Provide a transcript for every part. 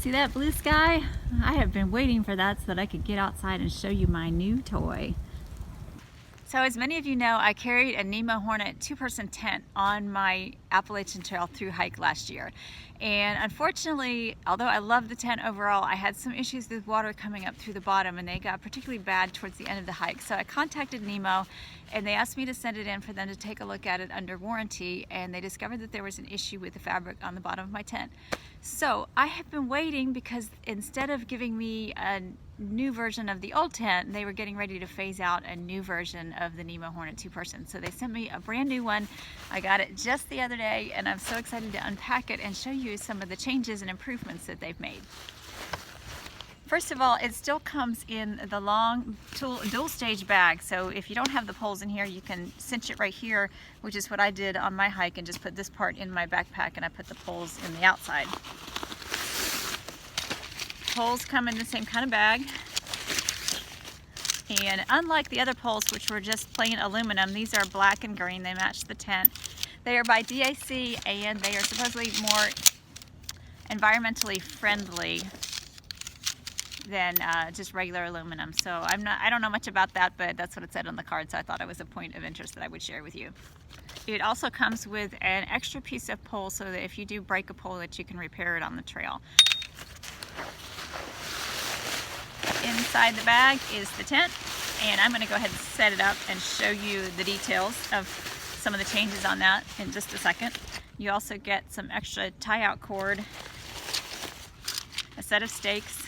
See that blue sky? I have been waiting for that so that I could get outside and show you my new toy. So as many of you know, I carried a Nemo Hornet two-person tent on my Appalachian Trail through hike last year. And unfortunately, although I love the tent overall, I had some issues with water coming up through the bottom, and they got particularly bad towards the end of the hike. So I contacted Nemo and they asked me to send it in for them to take a look at it under warranty, and they discovered that there was an issue with the fabric on the bottom of my tent. So I have been waiting because instead of giving me a new version of the old tent, they were getting ready to phase out a new version of the Nemo Hornet two-person. So they sent me a brand new one. I got it just the other day, and I'm so excited to unpack it and show you some of the changes and improvements that they've made. First of all, it still comes in the long dual stage bag, so if you don't have the poles in here, you can cinch it right here, which is what I did on my hike, and just put this part in my backpack and I put the poles in the outside. Poles come in the same kind of bag, and unlike the other poles, which were just plain aluminum, these are black and green. They match the tent. They are by DAC, and they are supposedly more environmentally friendly than just regular aluminum. So I don't know much about that, but that's what it said on the card, so I thought it was a point of interest that I would share with you. It also comes with an extra piece of pole so that if you do break a pole, that you can repair it on the trail. Inside the bag is the tent, and I'm going to go ahead and set it up and show you the details of some of the changes on that in just a second. You also get some extra tie-out cord, a set of stakes.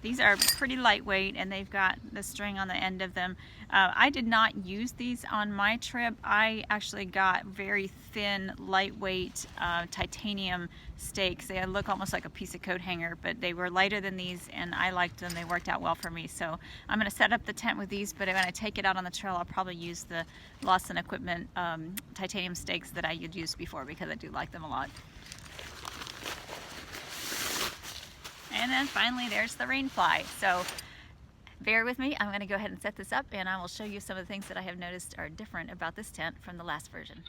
These are pretty lightweight, and they've got the string on the end of them. I did not use these on my trip. I actually got very thin, lightweight titanium stakes. They look almost like a piece of coat hanger, but they were lighter than these, and I liked them. They worked out well for me. So I'm going to set up the tent with these, but when I take it out on the trail, I'll probably use the Lawson Equipment titanium stakes that I had used before, because I do like them a lot. And then finally, there's the rain fly. So bear with me. I'm going to go ahead and set this up, and I will show you some of the things that I have noticed are different about this tent from the last version.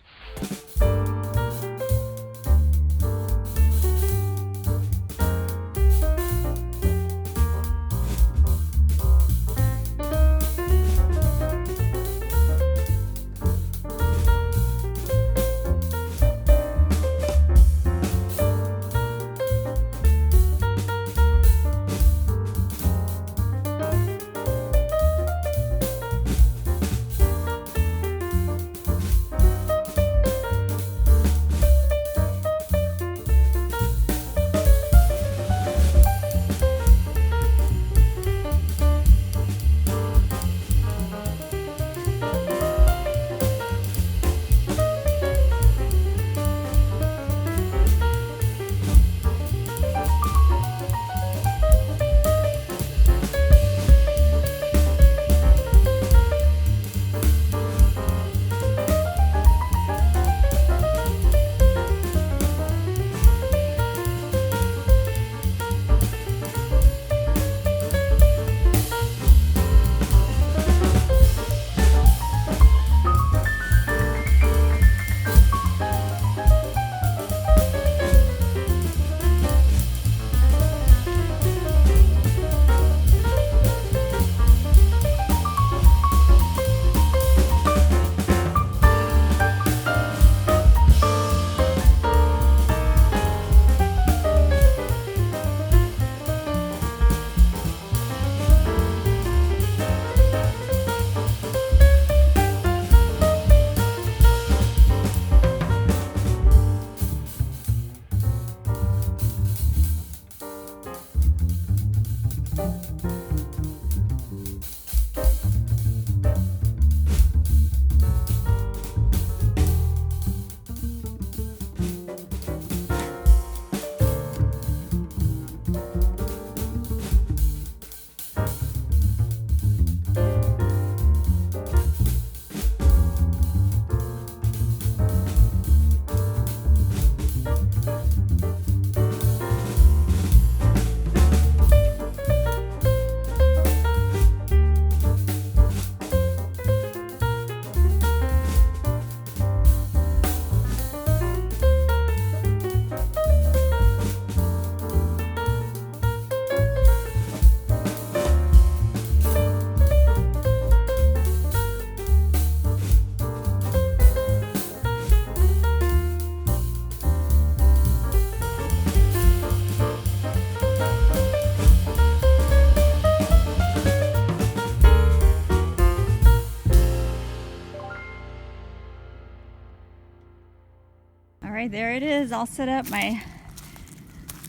Alright, there it is, all set up, my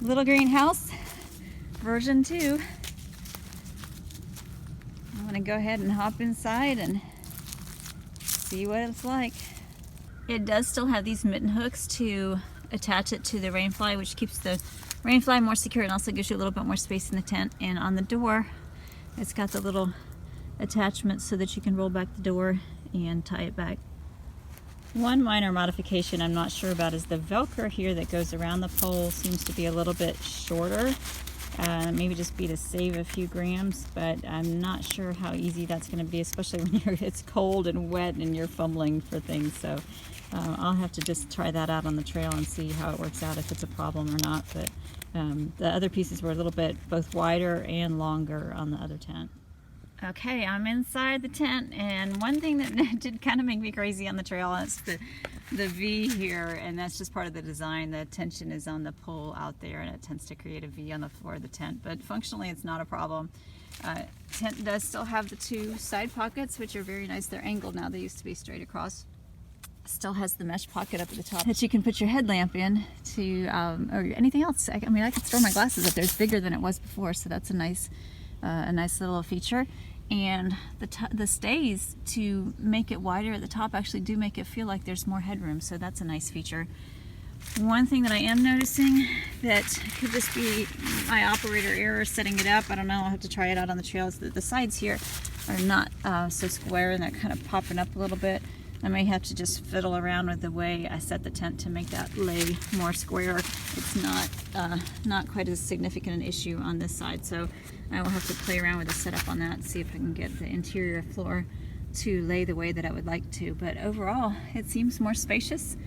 little greenhouse, version 2. I'm going to go ahead and hop inside and see what it's like. It does still have these mitten hooks to attach it to the rainfly, which keeps the rainfly more secure and also gives you a little bit more space in the tent. And on the door, it's got the little attachment so that you can roll back the door and tie it back. One minor modification I'm not sure about is the Velcro here that goes around the pole seems to be a little bit shorter. Maybe just be to save a few grams, but I'm not sure how easy that's going to be, especially when it's cold and wet and you're fumbling for things. So I'll have to just try that out on the trail and see how it works out, if it's a problem or not. But the other pieces were a little bit both wider and longer on the other tent. Okay, I'm inside the tent, and one thing that did kind of make me crazy on the trail is the V here, and that's just part of the design. The tension is on the pole out there, and it tends to create a V on the floor of the tent, but functionally it's not a problem. Tent does still have the 2 side pockets, which are very nice. They're angled now. They used to be straight across. Still has the mesh pocket up at the top that you can put your headlamp in to, or anything else. I mean, I could store my glasses up there. It's bigger than it was before, so that's a nice little feature. And the stays to make it wider at the top actually do make it feel like there's more headroom, so that's a nice feature. One thing that I am noticing that could just be my operator error setting it up, I don't know, I'll have to try it out on the trail, is that the sides here are not so square and they're kind of popping up a little bit. I may have to just fiddle around with the way I set the tent to make that lay more square. It's not quite as significant an issue on this side, so I will have to play around with the setup on that and see if I can get the interior floor to lay the way that I would like to. But overall, it seems more spacious.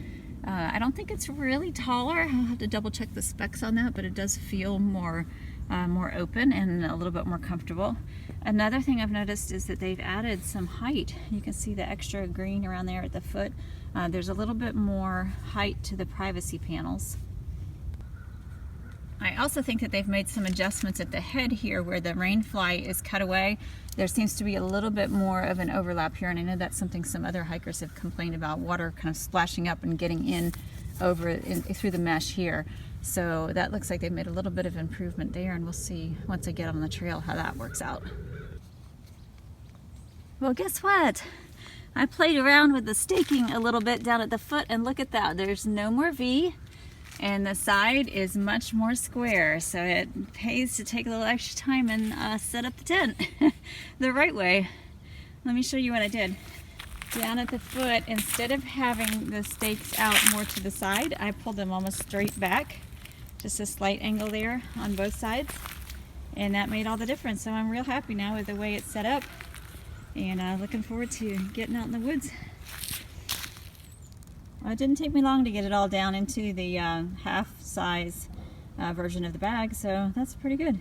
I don't think it's really taller. I'll have to double check the specs on that, but it does feel more open and a little bit more comfortable. Another thing I've noticed is that they've added some height. You can see the extra green around there at the foot. There's a little bit more height to the privacy panels. I also think that they've made some adjustments at the head here where the rainfly is cut away. There seems to be a little bit more of an overlap here, and I know that's something some other hikers have complained about, water kind of splashing up and getting in through the mesh here. So that looks like they've made a little bit of improvement there, and we'll see once I get on the trail how that works out. Well, guess what? I played around with the staking a little bit down at the foot, and look at that. There's no more V, and the side is much more square, so it pays to take a little extra time and set up the tent the right way. Let me show you what I did. Down at the foot, instead of having the stakes out more to the side, I pulled them almost straight back, just a slight angle there on both sides, and that made all the difference. So I'm real happy now with the way it's set up, and looking forward to getting out in the woods. Well, it didn't take me long to get it all down into the half size version of the bag, so that's pretty good.